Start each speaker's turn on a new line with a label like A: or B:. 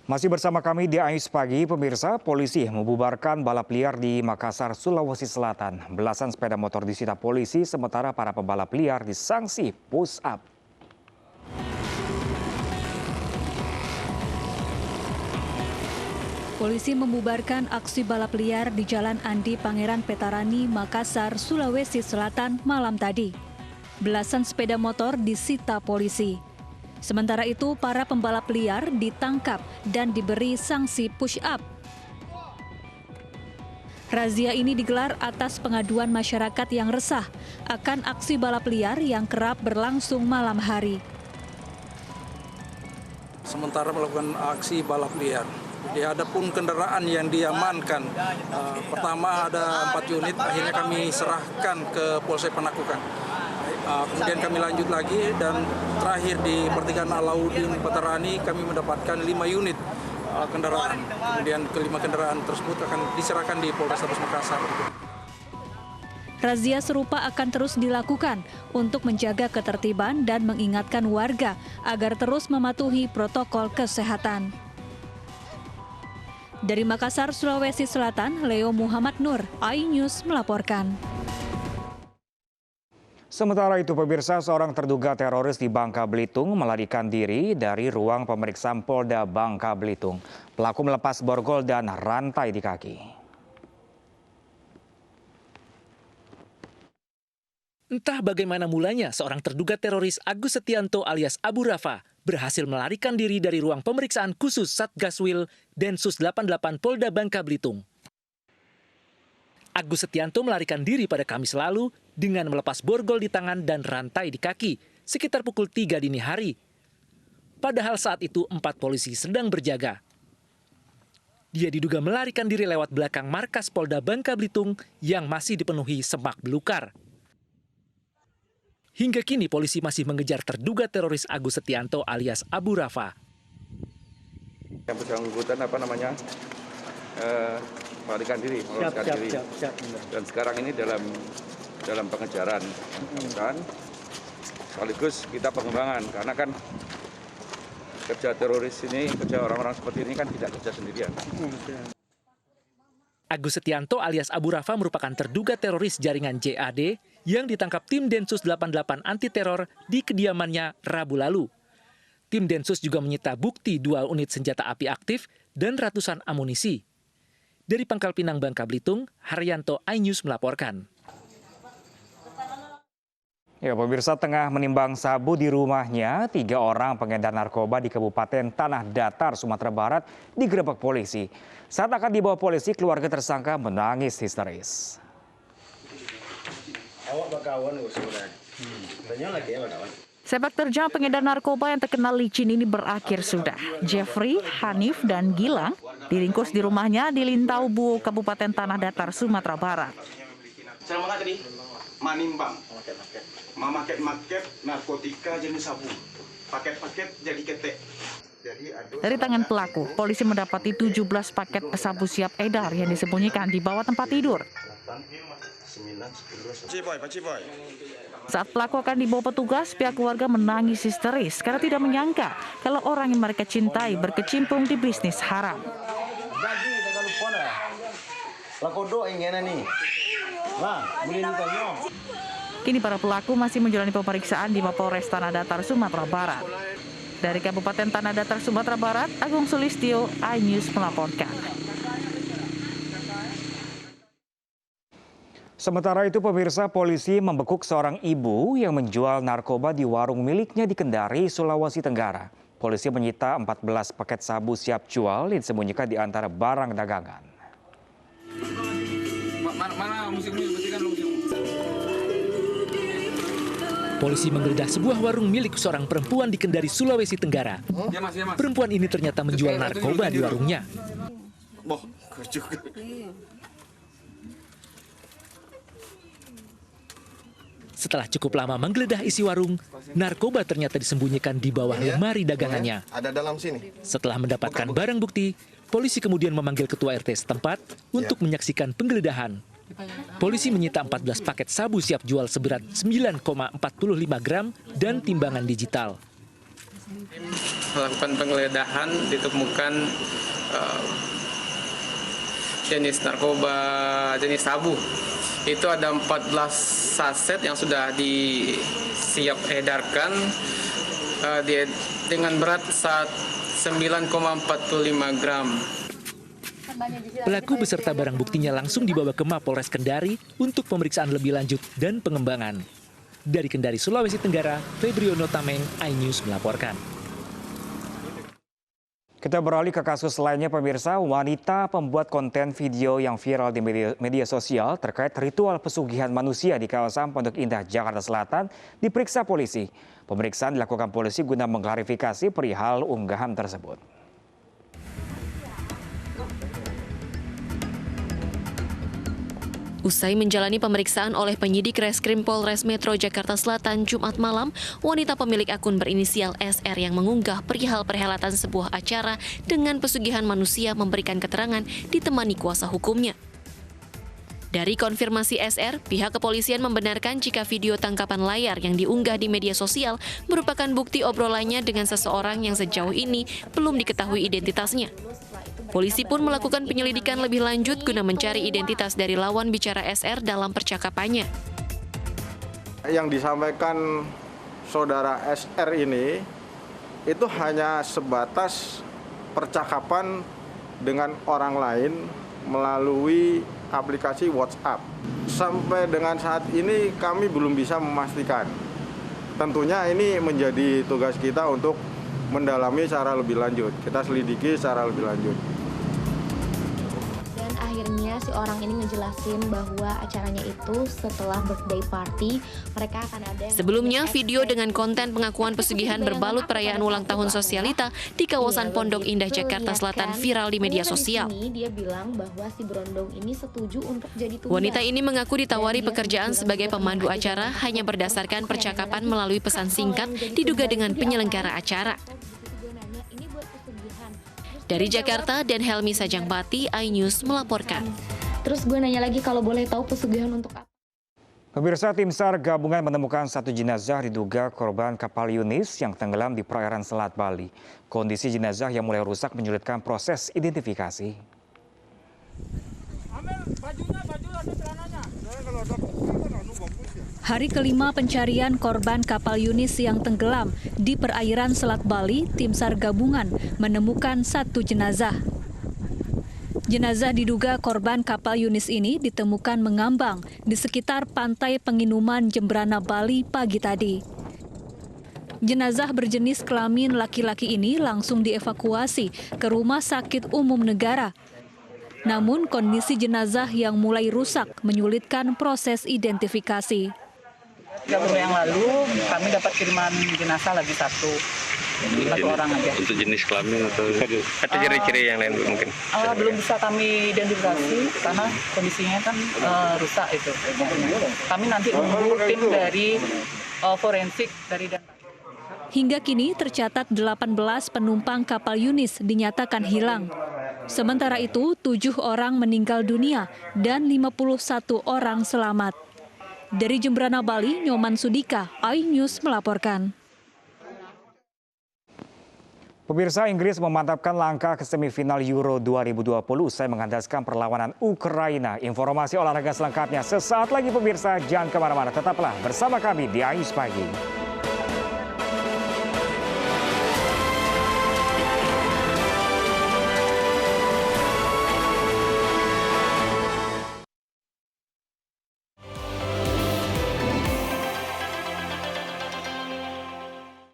A: Masih bersama kami di Ais Pagi, pemirsa, polisi membubarkan balap liar di Makassar, Sulawesi Selatan. Belasan sepeda motor disita polisi, sementara para pembalap liar disanksi push up.
B: Polisi membubarkan aksi balap liar di Jalan Andi Pangeran Petarani, Makassar, Sulawesi Selatan malam tadi. Belasan sepeda motor disita polisi. Sementara itu, para pembalap liar ditangkap dan diberi sanksi push-up. Razia ini digelar atas pengaduan masyarakat yang resah akan aksi balap liar yang kerap berlangsung malam hari.
C: Sementara melakukan aksi balap liar, jadi ada pun kendaraan yang diamankan. Pertama ada 4 unit, akhirnya kami serahkan ke Polsek Penakukan. Kemudian kami lanjut lagi dan terakhir di pertigaan Alauddin Petarani kami mendapatkan 5 unit kendaraan. Kemudian kelima kendaraan tersebut akan diserahkan di Polrestabes Makassar.
B: Razia serupa akan terus dilakukan untuk menjaga ketertiban dan mengingatkan warga agar terus mematuhi protokol kesehatan. Dari Makassar, Sulawesi Selatan, Leo Muhammad Nur, iNews melaporkan.
A: Sementara itu, pemirsa, seorang terduga teroris di Bangka Belitung melarikan diri dari ruang pemeriksaan Polda Bangka Belitung. Pelaku melepas borgol dan rantai di kaki.
D: Entah bagaimana mulanya, seorang terduga teroris Agus Setianto alias Abu Rafa berhasil melarikan diri dari ruang pemeriksaan khusus Satgaswil Densus 88 Polda Bangka Belitung. Agus Setianto melarikan diri pada Kamis lalu dengan melepas borgol di tangan dan rantai di kaki sekitar pukul 3 dini hari. Padahal saat itu 4 polisi sedang berjaga. Dia diduga melarikan diri lewat belakang markas Polda Bangka Belitung yang masih dipenuhi semak belukar. Hingga kini polisi masih mengejar terduga teroris Agus Setianto alias Abu Rafa.
E: Yang bersangkutan melarikan diri, dan sekarang ini dalam pengejaran, kan? Sekaligus kita pengembangan karena kan kerja teroris ini, kerja orang-orang seperti ini kan tidak kerja sendirian.
D: Agus Setianto alias Abu Rafa merupakan terduga teroris jaringan JAD yang ditangkap tim Densus 88 anti teror di kediamannya Rabu lalu. Tim Densus juga menyita bukti 2 unit senjata api aktif dan ratusan amunisi. Dari Pangkal Pinang, Bangka Belitung, Haryanto, iNews melaporkan.
A: Ya, pemirsa, tengah menimbang sabu di rumahnya, 3 orang pengedar narkoba di Kabupaten Tanah Datar, Sumatera Barat digerebek polisi. Saat akan dibawa polisi, keluarga tersangka menangis histeris.
F: Sepak terjang pengedar narkoba yang terkenal licin ini berakhir sudah. Jeffrey, Hanif, dan Gilang diringkus di rumahnya di Lintaubu, Kabupaten Tanah Datar, Sumatera Barat.
G: Manimbang, memaket narkotika jenis sabu, paket-paket jadi ketek.
F: Dari tangan pelaku, polisi mendapati 17 paket sabu siap edar yang disembunyikan di bawah tempat tidur. Saat pelaku akan dibawa petugas, pihak keluarga menangis histeris karena tidak menyangka kalau orang yang mereka cintai berkecimpung di bisnis haram. Kini para pelaku masih menjalani pemeriksaan di Mapolres Tanah Datar, Sumatera Barat. Dari Kabupaten Tanah Datar, Sumatera Barat, Agung Sulistyo, iNews melaporkan.
A: Sementara itu, pemirsa, polisi membekuk seorang ibu yang menjual narkoba di warung miliknya di Kendari, Sulawesi Tenggara. Polisi menyita 14 paket sabu siap jual yang disembunyikan di antara barang dagangan.
D: Polisi menggeledah sebuah warung milik seorang perempuan di Kendari, Sulawesi Tenggara. Perempuan ini ternyata menjual narkoba di warungnya. Setelah cukup lama menggeledah isi warung, narkoba ternyata disembunyikan di bawah lemari dagangannya.
G: Ada dalam sini.
D: Setelah mendapatkan barang bukti, polisi kemudian memanggil ketua RT setempat untuk menyaksikan penggeledahan. Polisi menyita 14 paket sabu siap jual seberat 9,45 gram dan timbangan digital.
H: Melakukan penggeledahan ditemukan jenis narkoba jenis sabu. Itu ada 14 saset yang sudah disiap edarkan dengan berat 9,45 gram.
D: Pelaku beserta barang buktinya langsung dibawa ke Mapolres Kendari untuk pemeriksaan lebih lanjut dan pengembangan. Dari Kendari, Sulawesi Tenggara, Febriono Tameng, iNews melaporkan.
A: Kita beralih ke kasus lainnya pemirsa, wanita pembuat konten video yang viral di media sosial terkait ritual pesugihan manusia di kawasan Pondok Indah, Jakarta Selatan diperiksa polisi. Pemeriksaan dilakukan polisi guna mengklarifikasi perihal unggahan tersebut.
I: Usai menjalani pemeriksaan oleh penyidik Reskrim Polres Metro Jakarta Selatan Jumat malam, wanita pemilik akun berinisial SR yang mengunggah perihal perhelatan sebuah acara dengan pesugihan manusia memberikan keterangan ditemani kuasa hukumnya. Dari konfirmasi SR, pihak kepolisian membenarkan jika video tangkapan layar yang diunggah di media sosial merupakan bukti obrolannya dengan seseorang yang sejauh ini belum diketahui identitasnya. Polisi pun melakukan penyelidikan lebih lanjut guna mencari identitas dari lawan bicara SR dalam percakapannya.
J: Yang disampaikan saudara SR ini itu hanya sebatas percakapan dengan orang lain melalui aplikasi WhatsApp. Sampai dengan saat ini kami belum bisa memastikan. Tentunya ini menjadi tugas kita untuk mendalami secara lebih lanjut. Kita selidiki secara lebih lanjut.
K: Akhirnya si orang ini ngejelasin bahwa acaranya itu setelah birthday party mereka akan ada.
I: Sebelumnya video dengan konten pengakuan pesugihan berbalut perayaan ulang tahun sosialita di kawasan Pondok Indah Jakarta Selatan viral di media sosial.
K: Dia bilang bahwa si berondong ini setuju untuk jadi tumbal.
I: Wanita ini mengaku ditawari pekerjaan sebagai pemandu acara hanya berdasarkan percakapan melalui pesan singkat diduga dengan penyelenggara acara. Dari Jakarta dan Helmi Sajangbati, iNews melaporkan.
K: Terus gue nanya lagi kalau boleh tahu pesugihan untuk apa?
A: Pemirsa, tim SAR gabungan menemukan satu jenazah diduga korban kapal Yunis yang tenggelam di perairan Selat Bali. Kondisi jenazah yang mulai rusak menyulitkan proses identifikasi.
B: Hari kelima pencarian korban kapal Yunis yang tenggelam di perairan Selat Bali, tim SAR gabungan menemukan satu jenazah. Jenazah diduga korban kapal Yunis ini ditemukan mengambang di sekitar pantai penginapan Jembrana, Bali pagi tadi. Jenazah berjenis kelamin laki-laki ini langsung dievakuasi ke Rumah Sakit Umum Negara. Namun kondisi jenazah yang mulai rusak menyulitkan proses identifikasi.
L: 3 minggu yang lalu kami dapat kiriman jenazah lagi satu orang aja.
M: Untuk jenis kelamin atau ciri-ciri yang lain mungkin?
L: Belum bisa kami identifikasi karena kondisinya kan rusak itu. Kami nanti menunggu tim dari forensik dari dan.
B: Hingga kini tercatat 18 penumpang kapal Yunis dinyatakan hilang. Sementara itu 7 orang meninggal dunia dan 51 orang selamat. Dari Jembrana, Bali, Nyoman Sudika, iNews melaporkan.
A: Pemirsa, Inggris memantapkan langkah ke semifinal Euro 2020 usai mengandaskan perlawanan Ukraina. Informasi olahraga selengkapnya sesaat lagi pemirsa, jangan kemana-mana, tetaplah bersama kami di iNews Pagi.